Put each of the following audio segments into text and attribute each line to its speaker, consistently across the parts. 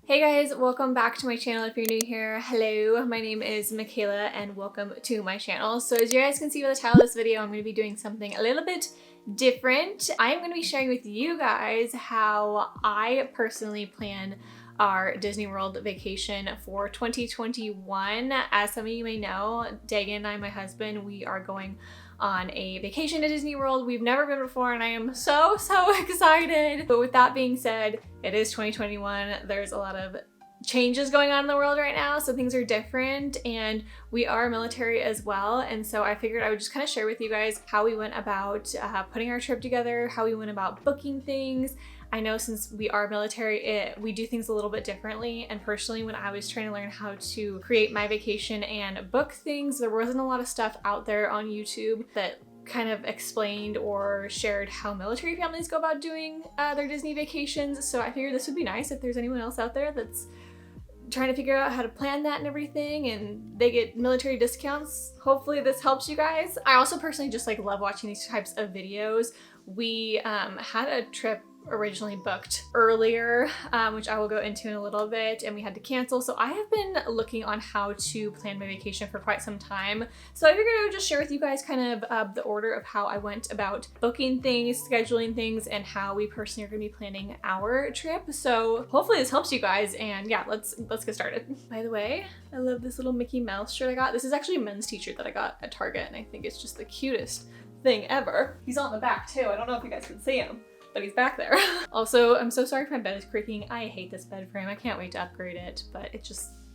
Speaker 1: Hey guys, welcome back to my channel. If you're new here, hello, my name is Michaela and welcome to my channel. So as you guys can see by the title of this video, I'm going to be doing something a little bit different. I am going to be sharing with you guys how I personally plan our Disney World vacation for 2021. As some of you may know, Dagan and I, my husband, we are going on a vacation to Disney World. We've never been before and I am so excited. But with that being said, it is 2021. There's a lot of changes going on in the world right now, so things are different, and we are military as well, and so I figured I would just kind of share with you guys how we went about putting our trip together, how we went about booking things. I know since we are military, we do things a little bit differently, and personally when I was trying to learn how to create my vacation and book things, there wasn't a lot of stuff out there on YouTube that kind of explained or shared how military families go about doing their Disney vacations. So I figured this would be nice if there's anyone else out there that's trying to figure out how to plan that and everything and they get military discounts. Hopefully this helps you guys. I also personally just love watching these types of videos. We had a trip originally booked earlier, which I will go into in a little bit, and we had to cancel. So I have been looking on how to plan my vacation for quite some time. So I figured I would just share with you guys kind of the order of how I went about booking things, scheduling things, and how we personally are going to be planning our trip. So hopefully this helps you guys, and yeah, let's get started. By the way, I love this little Mickey Mouse shirt I got. This is actually a men's t-shirt that I got at Target, and I think it's just the cutest thing ever. He's on the back too. I don't know if you guys can see him, but he's back there. Also, I'm so sorry if my bed is creaking. I hate this bed frame. I can't wait to upgrade it, but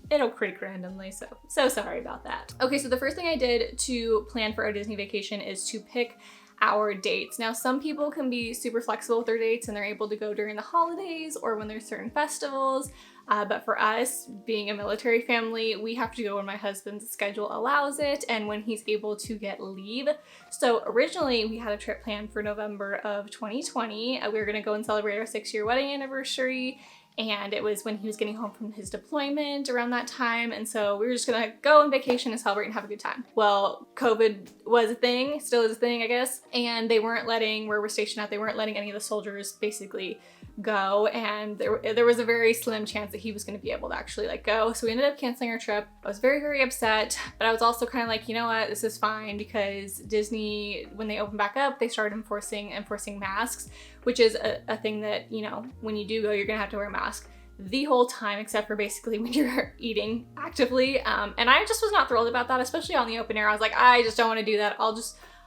Speaker 1: it'll creak randomly, so sorry about that. Okay, so the first thing I did to plan for our Disney vacation is to pick our dates. Now, some people can be super flexible with their dates and they're able to go during the holidays or when there's certain festivals. But for us, being a military family, we have to go when my husband's schedule allows it and when he's able to get leave. So originally we had a trip planned for November of 2020. We were gonna go and celebrate our 6-year wedding anniversary, and it was when he was getting home from his deployment around that time, and so we were just gonna go on vacation and celebrate and have a good time. Well, COVID was a thing, still is a thing, I guess, and they weren't letting, where we're stationed at, they weren't letting any of the soldiers basically go, and there was a very slim chance that he was going to be able to actually go. So we ended up canceling our trip. I was very upset, but I was also kind of like, you know what, this is fine, because Disney, when they opened back up, they started enforcing masks, which is a thing that, you know, when you do go, you're gonna have to wear a mask the whole time, except for basically when you're eating actively. And I just was not thrilled about that, especially on the open air. I was like, I just don't want to do that.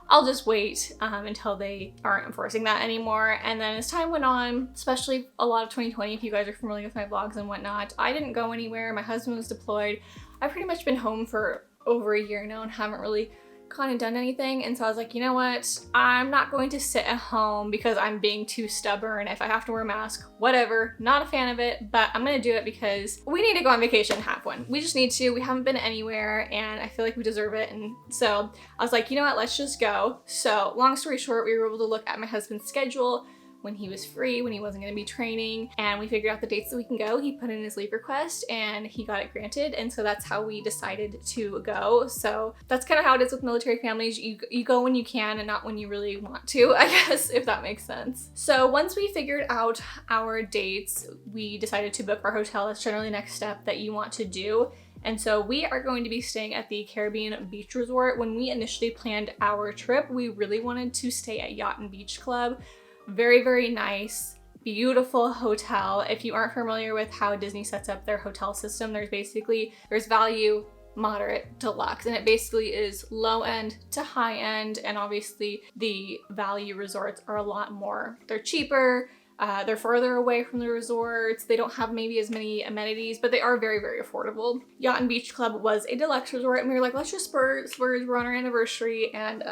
Speaker 1: I'll just wait until they aren't enforcing that anymore. And then as time went on, especially a lot of 2020, if you guys are familiar with my vlogs and whatnot, I didn't go anywhere. My husband was deployed. I've pretty much been home for over a year now and haven't really kind of done anything. And so I was like, you know what? I'm not going to sit at home because I'm being too stubborn. If I have to wear a mask, whatever. Not a fan of it, but I'm gonna do it because we need to go on vacation and have one. We just need to. We haven't been anywhere and I feel like we deserve it. And so I was like, you know what? Let's just go. So long story short, we were able to look at my husband's schedule when he was free, when he wasn't going to be training, and we figured out the dates that we can go. He put in his leave request and he got it granted, and so that's how we decided to go. So that's kind of how it is with military families. You go when you can and not when you really want to, I guess, if that makes sense. So once we figured out our dates, we decided to book our hotel. That's generally the next step that you want to do. And so we are going to be staying at the Caribbean Beach Resort. When we initially planned our trip, we really wanted to stay at Yacht and Beach Club. Very nice, beautiful hotel. If you aren't familiar with how Disney sets up their hotel system, there's value, moderate, deluxe, and it basically is low end to high end. And obviously the value resorts are a lot more, they're cheaper, they're further away from the resorts, they don't have maybe as many amenities, but they are very affordable. Yacht and Beach Club was a deluxe resort, and we were like, let's just splurge, we're on our anniversary, and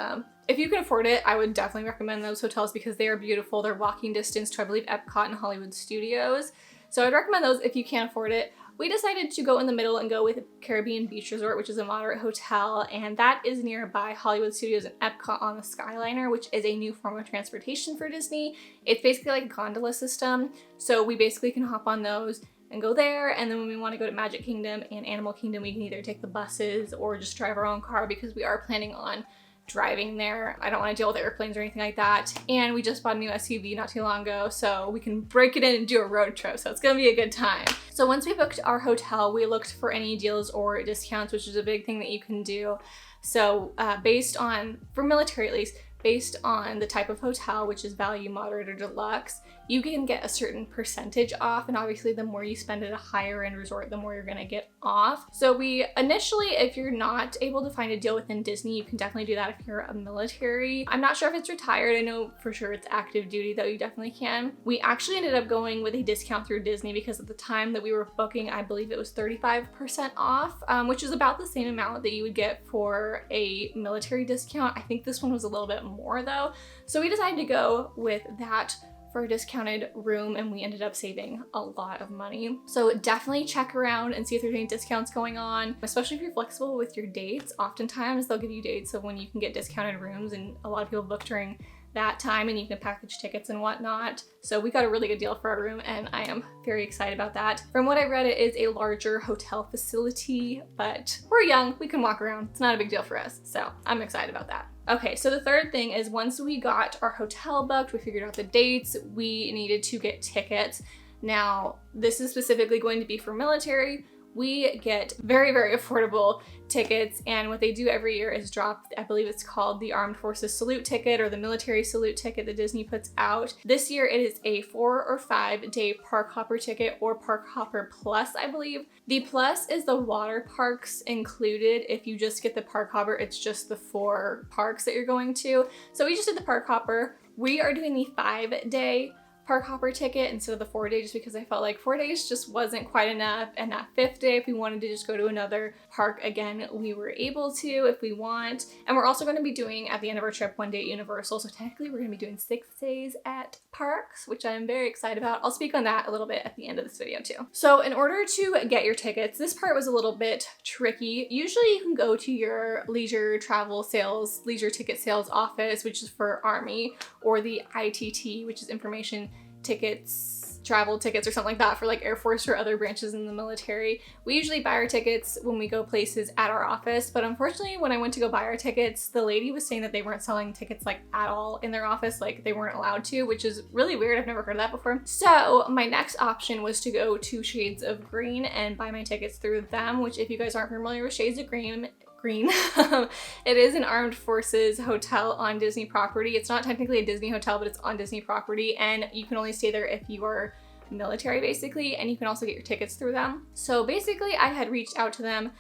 Speaker 1: if you can afford it, I would definitely recommend those hotels because they are beautiful. They're walking distance to, I believe, Epcot and Hollywood Studios. So I'd recommend those if you can't afford it. We decided to go in the middle and go with Caribbean Beach Resort, which is a moderate hotel, and that is nearby Hollywood Studios and Epcot on the Skyliner, which is a new form of transportation for Disney. It's basically like a gondola system, so we basically can hop on those and go there, and then when we want to go to Magic Kingdom and Animal Kingdom, we can either take the buses or just drive our own car because we are planning on driving there. I don't want to deal with airplanes or anything like that. And we just bought a new SUV not too long ago, so we can break it in and do a road trip. So it's gonna be a good time. So once we booked our hotel, we looked for any deals or discounts, which is a big thing that you can do. So based on, for military at least, based on the type of hotel, which is value, moderate, or deluxe, you can get a certain percentage off, and obviously the more you spend at a higher end resort, the more you're gonna get off. So we initially, if you're not able to find a deal within Disney, you can definitely do that if you're a military. I'm not sure if it's retired. I know for sure it's active duty, though you definitely can. We actually ended up going with a discount through Disney because at the time that we were booking, I believe it was 35% off, which is about the same amount that you would get for a military discount. I think this one was a little bit more though. So we decided to go with that for a discounted room, and we ended up saving a lot of money. So definitely check around and see if there's any discounts going on, especially if you're flexible with your dates. Oftentimes they'll give you dates of when you can get discounted rooms, and a lot of people book during that time, and you can package tickets and whatnot. So we got a really good deal for our room, and I am very excited about that. From what I read, it is a larger hotel facility, but we're young, we can walk around. It's not a big deal for us, so I'm excited about that. Okay, so the third thing is once we got our hotel booked, we figured out the dates, we needed to get tickets. Now, this is specifically going to be for military. We get very, very affordable tickets, and what they do every year is drop, I believe it's called the Armed Forces Salute Ticket or the Military Salute Ticket that Disney puts out. This year it is a 4 or 5 day park hopper ticket, or park hopper plus, I believe. The plus is the water parks included. If you just get the park hopper, it's just the 4 parks that you're going to. So we just did the park hopper. We are doing the 5 day park hopper ticket instead of the 4 day, just because I felt like 4 days just wasn't quite enough. And that 5th day, if we wanted to just go to another park again, we were able to if we want. And we're also going to be doing at the end of our trip 1 day at Universal. So technically we're going to be doing 6 days at parks, which I'm very excited about. I'll speak on that a little bit at the end of this video too. So in order to get your tickets, this part was a little bit tricky. Usually you can go to your leisure travel sales, leisure ticket sales office, which is for Army, or the ITT, which is information tickets, travel tickets, or something like that for like Air Force or other branches in the military. We usually buy our tickets when we go places at our office, but unfortunately when I went to go buy our tickets, the lady was saying that they weren't selling tickets like at all in their office, like they weren't allowed to, which is really weird. I've never heard of that before. So my next option was to go to Shades of Green and buy my tickets through them, which if you guys aren't familiar with Shades of Green, it is an Armed Forces hotel on Disney property. It's not technically a Disney hotel, but it's on Disney property, and you can only stay there if you are military basically, and you can also get your tickets through them. So basically I had reached out to them,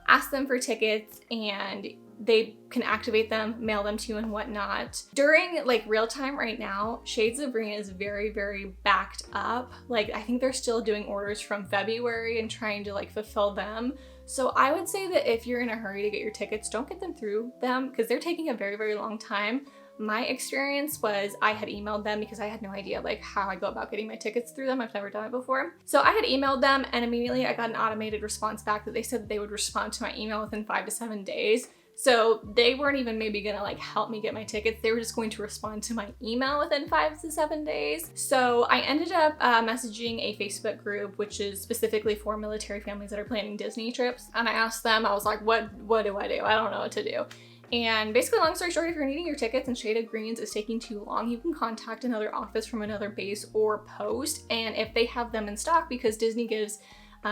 Speaker 1: asked them for tickets, and they can activate them, mail them to you and whatnot. During like real time right now, Shades of Green is very, very backed up. Like I think they're still doing orders from February and trying to like fulfill them. So I would say that if you're in a hurry to get your tickets, don't get them through them because they're taking a very, very long time. My experience was I had emailed them because I had no idea like how I go about getting my tickets through them. I've never done it before. So I had emailed them, and immediately I got an automated response back that they said that they would respond to my email within 5 to 7 days. So they weren't even maybe gonna like help me get my tickets. They were just going to respond to my email within 5 to 7 days. So I ended up messaging a Facebook group, which is specifically for military families that are planning Disney trips. And I asked them, I was like, what do I do? I don't know what to do. And basically, long story short, if you're needing your tickets and Shade of Greens is taking too long, you can contact another office from another base or post. And if they have them in stock, because Disney gives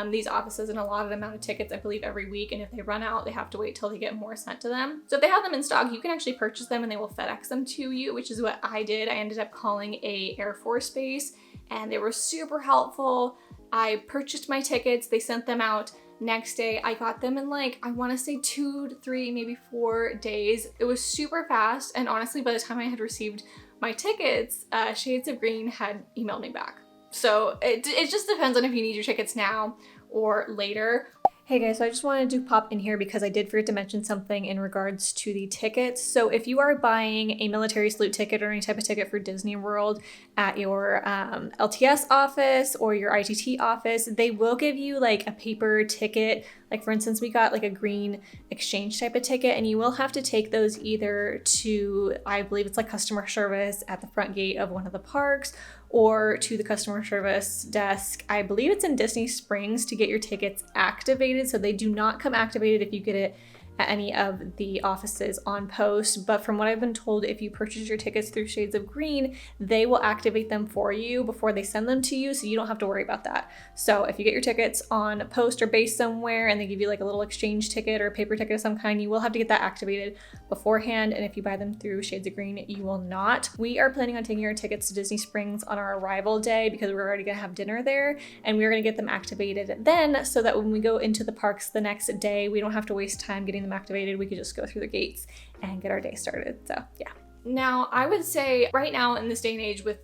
Speaker 1: these offices an allotted amount of tickets, I believe, every week, and if they run out, they have to wait till they get more sent to them. So if they have them in stock, you can actually purchase them and they will FedEx them to you, which is what I did. I ended up calling a Air Force base, and they were super helpful. I purchased my tickets, they sent them out. Next day, I got them in like, I want to say 2 to 3, maybe 4 days. It was super fast, and honestly, by the time I had received my tickets, Shades of Green had emailed me back. So it just depends on if you need your tickets now or later. Hey guys, so I just wanted to pop in here because I did forget to mention something in regards to the tickets. So if you are buying a military salute ticket or any type of ticket for Disney World at your LTS office or your ITT office, they will give you like a paper ticket. Like for instance, we got like a green exchange type of ticket, and you will have to take those either to, I believe it's like customer service at the front gate of one of the parks, or to the customer service desk. I believe it's in Disney Springs to get your tickets activated. So they do not come activated if you get it at any of the offices on post. But from what I've been told, if you purchase your tickets through Shades of Green, they will activate them for you before they send them to you, so you don't have to worry about that. So if you get your tickets on post or base somewhere and they give you like a little exchange ticket or a paper ticket of some kind, you will have to get that activated beforehand. And if you buy them through Shades of Green, you will not. We are planning on taking our tickets to Disney Springs on our arrival day because we're already gonna have dinner there, and we're gonna get them activated then, so that when we go into the parks the next day, we don't have to waste time getting them activated. We could just go through the gates and get our day started. So yeah. Now, I would say right now in this day and age with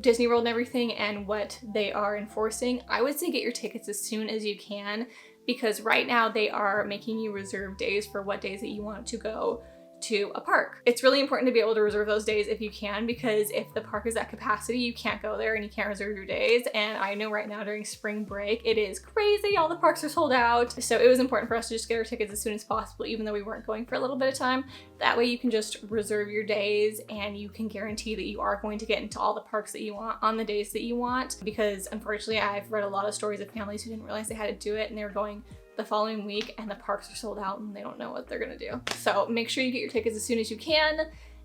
Speaker 1: Disney World and everything and what they are enforcing, I would say get your tickets as soon as you can, because right now they are making you reserve days for what days that you want to go to a park. It's really important to be able to reserve those days if you can, because if the park is at capacity, you can't go there and you can't reserve your days. And I know right now during spring break, it is crazy. All the parks are sold out. So it was important for us to just get our tickets as soon as possible, even though we weren't going for a little bit of time. That way you can just reserve your days and you can guarantee that you are going to get into all the parks that you want on the days that you want. Because unfortunately, I've read a lot of stories of families who didn't realize they had to do it and they were going the following week and the parks are sold out and they don't know what they're gonna do. So make sure you get your tickets as soon as you can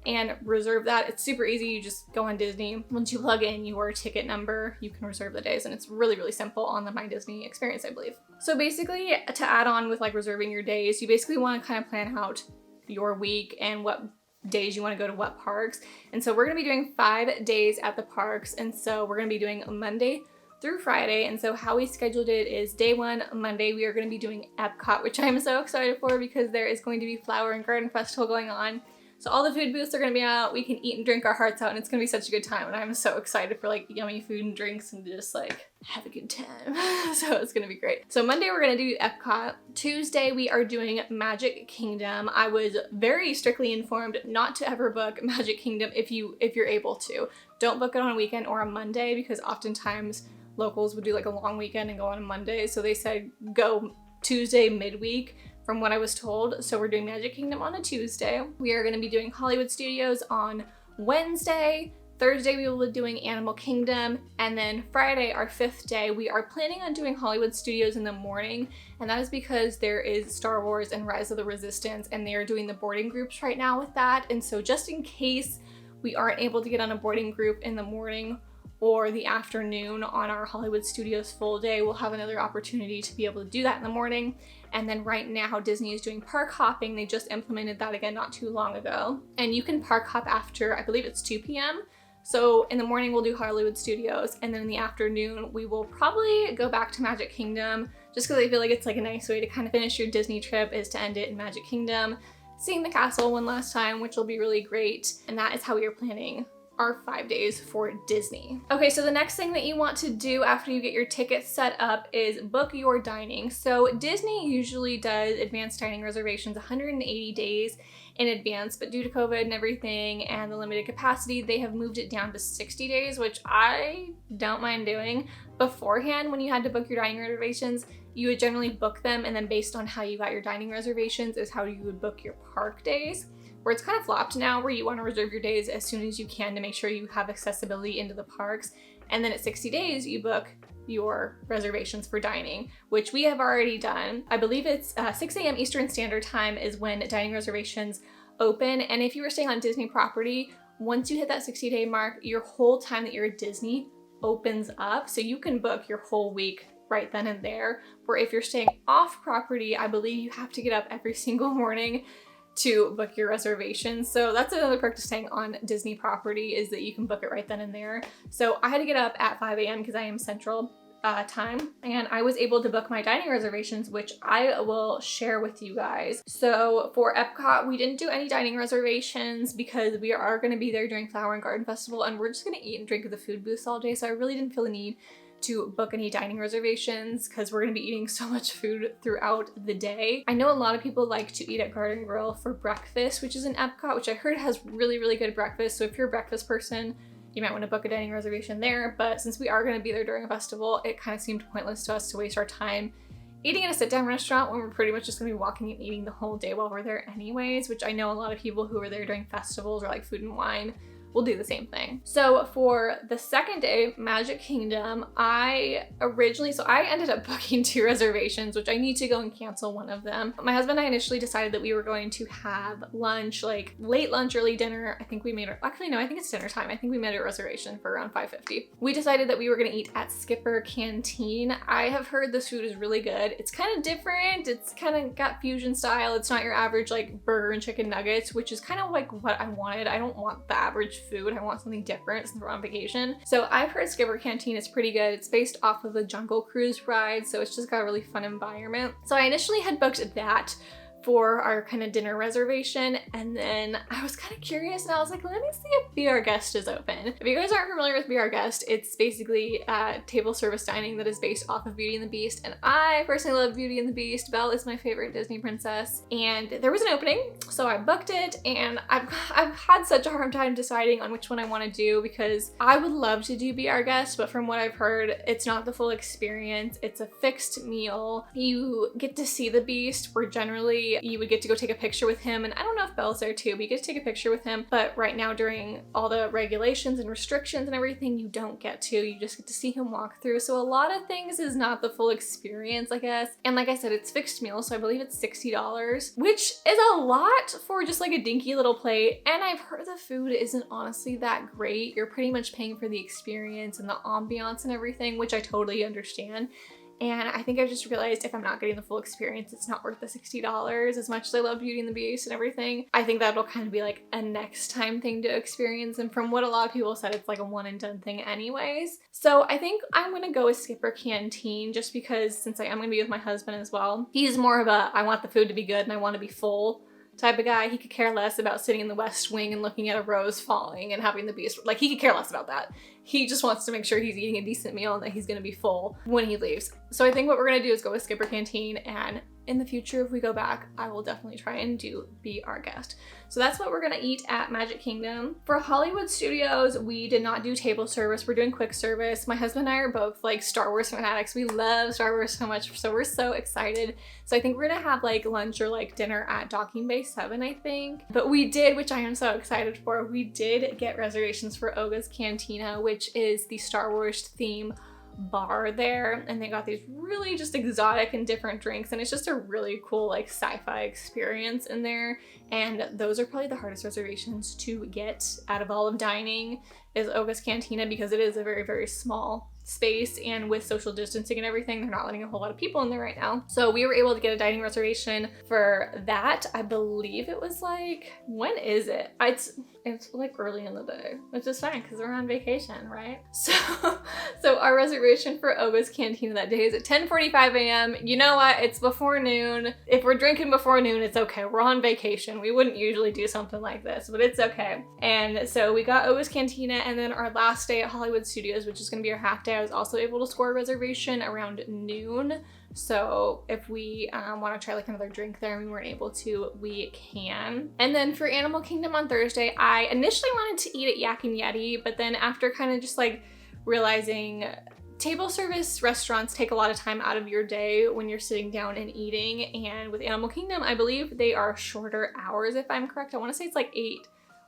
Speaker 1: and reserve that. It's super easy. You just go on Disney. Once you plug in your ticket number, you can reserve the days, and it's really, really simple on the My Disney experience, I believe. So basically, to add on with like reserving your days, you basically want to kind of plan out your week and what days you want to go to what parks. And so we're gonna be doing 5 days at the parks, and so we're gonna be doing Monday through Friday. And so how we scheduled it is day 1, Monday, we are going to be doing Epcot, which I'm so excited for because there is going to be Flower and Garden Festival going on. So all the food booths are going to be out. We can eat and drink our hearts out, and it's going to be such a good time. And I'm so excited for like yummy food and drinks and just like have a good time. So it's going to be great. So Monday we're going to do Epcot. Tuesday we are doing Magic Kingdom. I was very strictly informed not to ever book Magic Kingdom if you're able to. Don't book it on a weekend or a Monday, because oftentimes locals would do like a long weekend and go on a Monday. So they said go Tuesday midweek from what I was told. So we're doing Magic Kingdom on a Tuesday. We are going to be doing Hollywood Studios on Wednesday. Thursday we will be doing Animal Kingdom, and then Friday, our 5th day, we are planning on doing Hollywood Studios in the morning, and that is because there is Star Wars and Rise of the Resistance, and they are doing the boarding groups right now with that. And so just in case we aren't able to get on a boarding group in the morning or the afternoon on our Hollywood Studios full day, we'll have another opportunity to be able to do that in the morning. And then right now Disney is doing park hopping. They just implemented that again not too long ago. And you can park hop after, I believe it's 2 p.m. So in the morning we'll do Hollywood Studios, and then in the afternoon we will probably go back to Magic Kingdom, just because I feel like it's like a nice way to kind of finish your Disney trip, is to end it in Magic Kingdom, seeing the castle one last time, which will be really great. And that is how we are planning our 5 days for Disney. Okay, so the next thing that you want to do after you get your tickets set up is book your dining. So Disney usually does advanced dining reservations 180 days in advance, but due to COVID and everything and the limited capacity, they have moved it down to 60 days, which I don't mind doing. Beforehand, when you had to book your dining reservations, you would generally book them, and then based on how you got your dining reservations is how you would book your park days. Where it's kind of flopped now, where you want to reserve your days as soon as you can to make sure you have accessibility into the parks. And then at 60 days, you book your reservations for dining, which we have already done. I believe it's 6 a.m. Eastern Standard Time is when dining reservations open. And if you were staying on Disney property, once you hit that 60-day mark, your whole time that you're at Disney opens up. So you can book your whole week right then and there. Where if you're staying off property, I believe you have to get up every single morning to book your reservations. So that's another perk to staying on Disney property, is that you can book it right then and there. So I had to get up at 5 a.m. because I am Central time, and I was able to book my dining reservations, which I will share with you guys. So for Epcot, we didn't do any dining reservations because we are going to be there during Flower and Garden Festival, and we're just going to eat and drink at the food booths all day. So I really didn't feel the need to book any dining reservations because we're gonna be eating so much food throughout the day. I know a lot of people like to eat at Garden Grill for breakfast, which is in Epcot, which I heard has really, really good breakfast. So if you're a breakfast person, you might want to book a dining reservation there. But since we are gonna be there during a festival, it kind of seemed pointless to us to waste our time eating at a sit-down restaurant when we're pretty much just gonna be walking and eating the whole day while we're there anyways, which I know a lot of people who are there during festivals or like Food and Wine we'll do the same thing. So for the second day, Magic Kingdom, I ended up booking 2 reservations, which I need to go and cancel one of them. My husband and I initially decided that we were going to have lunch, like late lunch, early dinner. I think we made actually no, I think it's dinner time. I think we made a reservation for around $5.50. We decided that we were gonna eat at Skipper Canteen. I have heard this food is really good. It's kind of different. It's kind of got fusion style. It's not your average like burger and chicken nuggets, which is kind of like what I wanted. I don't want the average food. I want something different since we're on vacation. So I've heard Skipper Canteen is pretty good. It's based off of the Jungle Cruise ride, so it's just got a really fun environment. So I initially had booked that for our kind of dinner reservation, and then I was kind of curious and I was like, let me see if Be Our Guest is open. If you guys aren't familiar with Be Our Guest, it's basically table service dining that is based off of Beauty and the Beast, and I personally love Beauty and the Beast. Belle is my favorite Disney princess, and there was an opening, so I booked it, and I've had such a hard time deciding on which one I want to do because I would love to do Be Our Guest, but from what I've heard, it's not the full experience. It's a fixed meal. You get to see the Beast, where generally you would get to go take a picture with him, and I don't know if Belle's there too, but you get to take a picture with him. But right now, during all the regulations and restrictions and everything, you don't get to. You just get to see him walk through. So a lot of things is not the full experience, I guess. And like I said, it's fixed meal, so I believe it's $60, which is a lot for just like a dinky little plate. And I've heard the food isn't honestly that great. You're pretty much paying for the experience and the ambiance and everything, which I totally understand. And I think I just realized if I'm not getting the full experience, it's not worth the $60. As much as I love Beauty and the Beast and everything, I think that'll kind of be like a next time thing to experience. And from what a lot of people said, it's like a one and done thing anyways. So I think I'm gonna go with Skipper Canteen just because since I am gonna be with my husband as well, he's more of a, I want the food to be good and I want to be full type of guy. He could care less about sitting in the West Wing and looking at a rose falling and having the Beast. Like, he could care less about that. He just wants to make sure he's eating a decent meal and that he's gonna be full when he leaves. So I think what we're gonna do is go with Skipper Canteen, and in the future, if we go back, I will definitely try and do Be Our Guest. So that's what we're gonna eat at Magic Kingdom. For Hollywood Studios, we did not do table service. We're doing quick service. My husband and I are both like Star Wars fanatics. We love Star Wars so much, so we're so excited. So I think we're gonna have like lunch or like dinner at Docking Bay 7, I think. But we did, which I am so excited for, we did get reservations for Oga's Cantina, which is the Star Wars theme bar there, and they got these really just exotic and different drinks, and it's just a really cool like sci-fi experience in there. And those are probably the hardest reservations to get out of all of dining, is Oga's Cantina, because it is a very, very small space, and with social distancing and everything, they're not letting a whole lot of people in there right now. So we were able to get a dining reservation for that. I believe it was like, when is it? It's like early in the day, which is fine because we're on vacation, right? So our reservation for Oga's Cantina that day is at 10:45 a.m. You know what? It's before noon. If we're drinking before noon, it's okay. We're on vacation. We wouldn't usually do something like this, but it's okay. And so we got Oga's Cantina, and then our last day at Hollywood Studios, which is gonna be our half day, I was also able to score a reservation around noon. So if we want to try like another drink there and we weren't able to, we can. And then for Animal Kingdom on Thursday, I initially wanted to eat at Yak and Yeti, but then after kind of just like realizing table service restaurants take a lot of time out of your day when you're sitting down and eating, and with Animal Kingdom, I believe they are shorter hours if I'm correct. I want to say it's like 8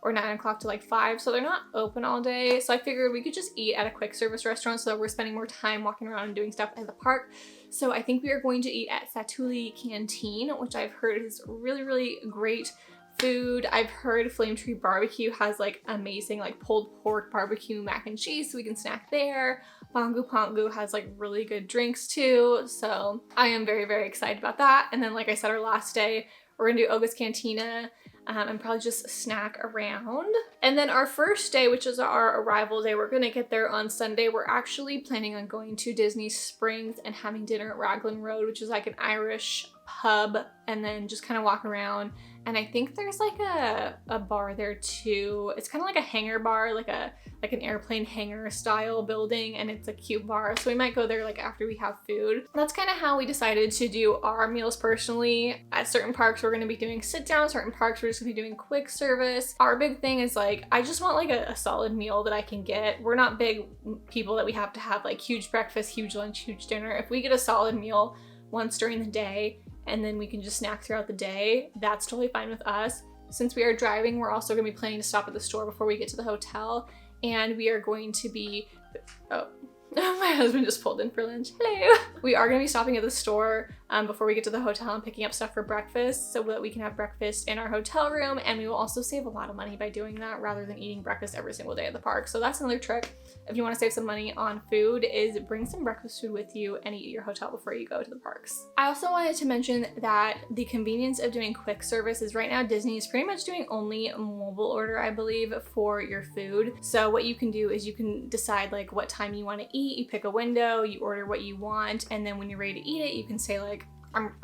Speaker 1: or 9 o'clock to like 5, so they're not open all day. So I figured we could just eat at a quick service restaurant so that we're spending more time walking around and doing stuff at the park. So I think we are going to eat at Satuli Canteen, which I've heard is really, really great food. I've heard Flame Tree Barbecue has like amazing like pulled pork barbecue mac and cheese, so we can snack there. Pongu Pongu has like really good drinks too. So I am very, very excited about that. And then like I said, our last day, we're gonna do Oga's Cantina, and probably just snack around. And then our first day, which is our arrival day, we're gonna get there on Sunday. We're actually planning on going to Disney Springs and having dinner at Raglan Road, which is like an Irish pub, and then just kind of walk around. And I think there's like a bar there too. It's kind of like a hangar bar, like an airplane hangar style building, and it's a cute bar. So we might go there like after we have food. That's kind of how we decided to do our meals personally. At certain parks, we're gonna be doing sit down. Certain parks, we're just gonna be doing quick service. Our big thing is like, I just want like a solid meal that I can get. We're not big people that we have to have like huge breakfast, huge lunch, huge dinner. If we get a solid meal once during the day, and then we can just snack throughout the day, that's totally fine with us. since we are driving, we're also going to be planning to stop at the store before we get to the hotel, and we are going to be, oh, my husband just pulled in for lunch. Hello. We are going to be stopping at the store before we get to the hotel and picking up stuff for breakfast so that we can have breakfast in our hotel room, and we will also save a lot of money by doing that rather than eating breakfast every single day at the park. So that's another trick if you want to save some money on food, is bring some breakfast food with you and eat at your hotel before you go to the parks. I also wanted to mention that the convenience of doing quick service is right now Disney is pretty much doing only mobile order, I believe, for your food. So what you can do is you can decide like what time you want to eat, you pick a window, you order what you want, and then when you're ready to eat it, you can say like,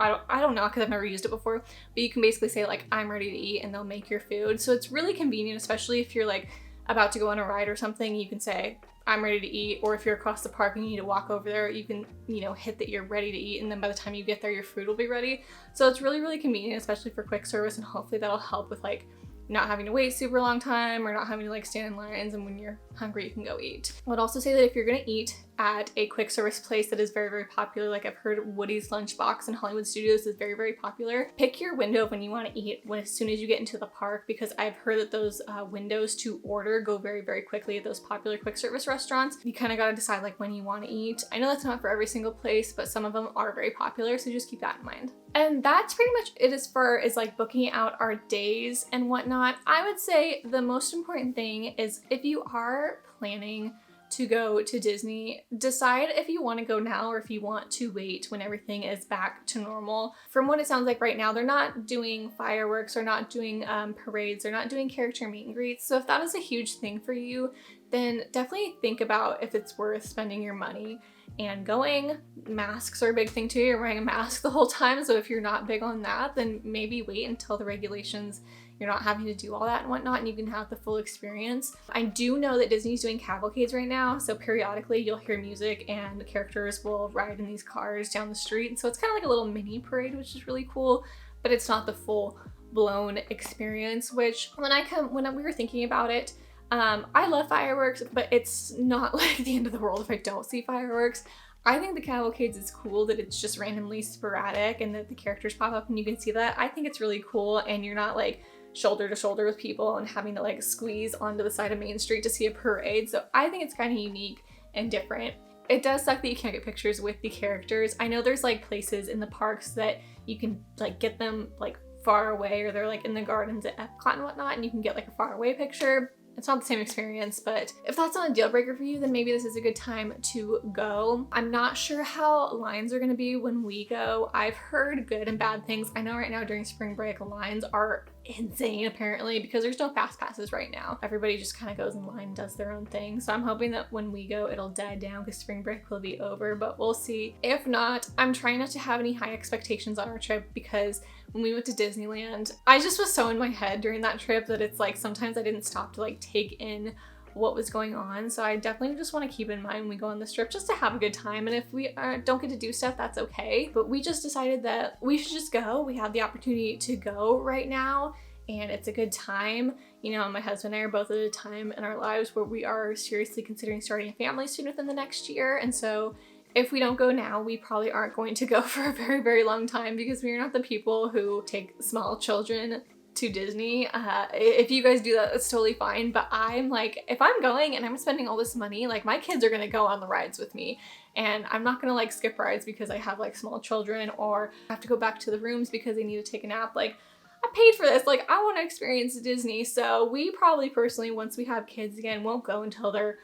Speaker 1: I don't know because I've never used it before, but you can basically say like, I'm ready to eat, and they'll make your food. So it's really convenient, especially if you're like about to go on a ride or something. You can say, I'm ready to eat, or if you're across the park and you need to walk over there, you can, you know, hit that you're ready to eat, and then by the time you get there, your food will be ready. So it's really, really convenient, especially for quick service, and hopefully that'll help with like not having to wait super long time or not having to like stand in lines, and when you're hungry you can go eat. I would also say that if you're gonna eat at a quick service place that is very, very popular, like I've heard Woody's Lunchbox in Hollywood Studios is very, very popular, pick your window of when you want to eat as soon as you get into the park, because I've heard that those windows to order go very, very quickly at those popular quick service restaurants. You kind of got to decide like when you want to eat. I know that's not for every single place, but some of them are very popular, so just keep that in mind. And that's pretty much it as far as like booking out our days and whatnot. I would say the most important thing is if you are planning to go to Disney, decide if you want to go now or if you want to wait when everything is back to normal. From what it sounds like right now, they're not doing fireworks, or not doing parades, they're not doing character meet and greets. So if that is a huge thing for you, then definitely think about if it's worth spending your money and going. Masks are a big thing too. You're wearing a mask the whole time, so if you're not big on that, then maybe wait until the regulations, you're not having to do all that and whatnot, and you can have the full experience. I do know that Disney's doing cavalcades right now, so periodically you'll hear music and the characters will ride in these cars down the street. So it's kind of like a little mini parade, which is really cool, but it's not the full blown experience, which when we were thinking about it, I love fireworks, but it's not like the end of the world if I don't see fireworks. I think the cavalcades is cool that it's just randomly sporadic and that the characters pop up and you can see that. I think it's really cool, and you're not like shoulder to shoulder with people and having to like squeeze onto the side of Main Street to see a parade. So I think it's kind of unique and different. It does suck that you can't get pictures with the characters. I know there's like places in the parks that you can like get them like far away, or they're like in the gardens at Epcot and whatnot, and you can get like a far away picture. It's not the same experience, but if that's not a deal breaker for you, then maybe this is a good time to go. I'm not sure how lines are going to be when we go. I've heard good and bad things. I know right now during spring break, lines are insane apparently because there's no fast passes right now. Everybody just kind of goes in line and does their own thing. So I'm hoping that when we go, it'll die down because spring break will be over, but we'll see. If not, I'm trying not to have any high expectations on our trip, because when we went to Disneyland, I just was so in my head during that trip that it's like sometimes I didn't stop to like take in what was going on. So I definitely just want to keep in mind when we go on this trip just to have a good time. And if we don't get to do stuff, that's okay. But we just decided that we should just go. We have the opportunity to go right now, and it's a good time. You know, my husband and I are both at a time in our lives where we are seriously considering starting a family soon within the next year. And so if we don't go now, we probably aren't going to go for a very, very long time, because we are not the people who take small children to Disney. If you guys do that, it's totally fine. But I'm like, if I'm going and I'm spending all this money, like my kids are gonna go on the rides with me. And I'm not gonna like skip rides because I have like small children, or have to go back to the rooms because they need to take a nap. Like, I paid for this. Like, I want to experience Disney. So we probably personally, once we have kids again, won't go until they're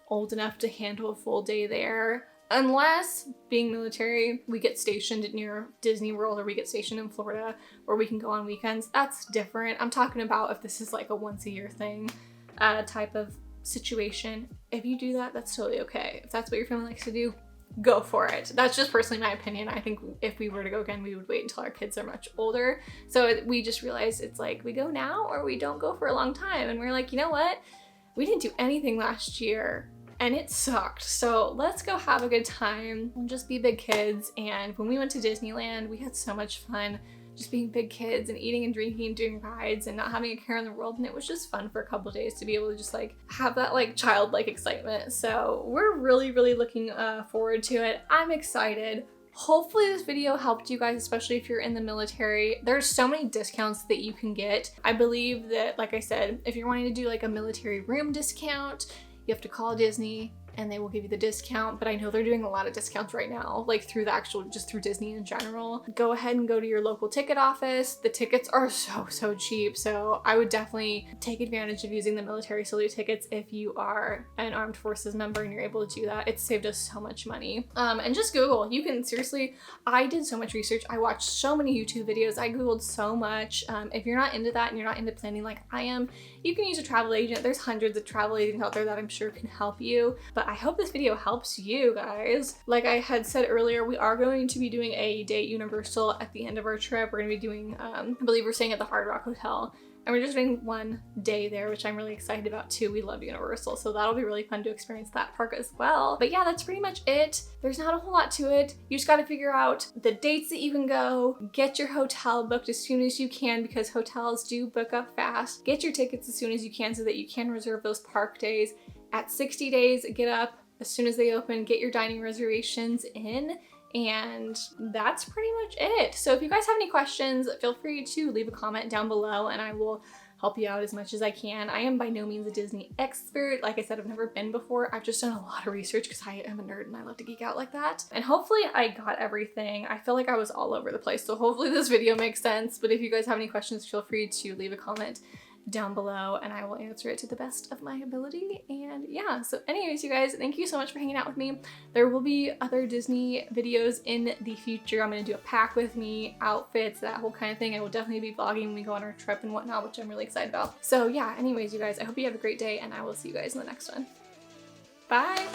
Speaker 1: old enough to handle a full day there. Unless, being military, we get stationed near Disney World, or we get stationed in Florida where we can go on weekends. That's different. I'm talking about if this is like a once a year thing type of situation. If you do that, that's totally okay. If that's what your family likes to do, go for it. That's just personally my opinion. I think if we were to go again, we would wait until our kids are much older. So we just realized it's like we go now or we don't go for a long time. And we're like, you know what? We didn't do anything last year and it sucked. So let's go have a good time and just be big kids. And when we went to Disneyland, we had so much fun just being big kids and eating and drinking and doing rides and not having a care in the world. And it was just fun for a couple days to be able to just like have that like childlike excitement. So we're really, really looking forward to it. I'm excited. Hopefully this video helped you guys, especially if you're in the military. There's so many discounts that you can get. I believe that, like I said, if you're wanting to do like a military room discount, you have to call Disney and they will give you the discount, but I know they're doing a lot of discounts right now, like through the actual, just through Disney in general. Go ahead and go to your local ticket office. The tickets are so cheap, so I would definitely take advantage of using the military salute tickets if you are an armed forces member and you're able to do that. It's saved us so much money. And just Google. You can seriously, I did so much research. I watched so many YouTube videos. I Googled so much. If you're not into that and you're not into planning like I am, you can use a travel agent. There's hundreds of travel agents out there that I'm sure can help you, but I hope this video helps you guys. Like I had said earlier, we are going to be doing a day at Universal at the end of our trip. We're gonna be doing, I believe we're staying at the Hard Rock Hotel, and we're just doing one day there, which I'm really excited about too. We love Universal, so that'll be really fun to experience that park as well. But yeah, that's pretty much it. There's not a whole lot to it. You just gotta figure out the dates that you can go, get your hotel booked as soon as you can because hotels do book up fast. Get your tickets as soon as you can so that you can reserve those park days. At 60 days, get up as soon as they open, get your dining reservations in, and that's pretty much it. So if you guys have any questions, feel free to leave a comment down below and I will help you out as much as I can. I am by no means a Disney expert. Like I said, I've never been before. I've just done a lot of research because I am a nerd and I love to geek out like that. And hopefully I got everything. I feel like I was all over the place, so hopefully this video makes sense. But if you guys have any questions, feel free to leave a comment down below and I will answer it to the best of my ability. And yeah, so anyways, you guys, thank you so much for hanging out with me. There will be other Disney videos in the future. I'm gonna do a pack with me, outfits, that whole kind of thing. I will definitely be vlogging when we go on our trip and whatnot, which I'm really excited about. So yeah, anyways, you guys, I hope you have a great day and I will see you guys in the next one. Bye!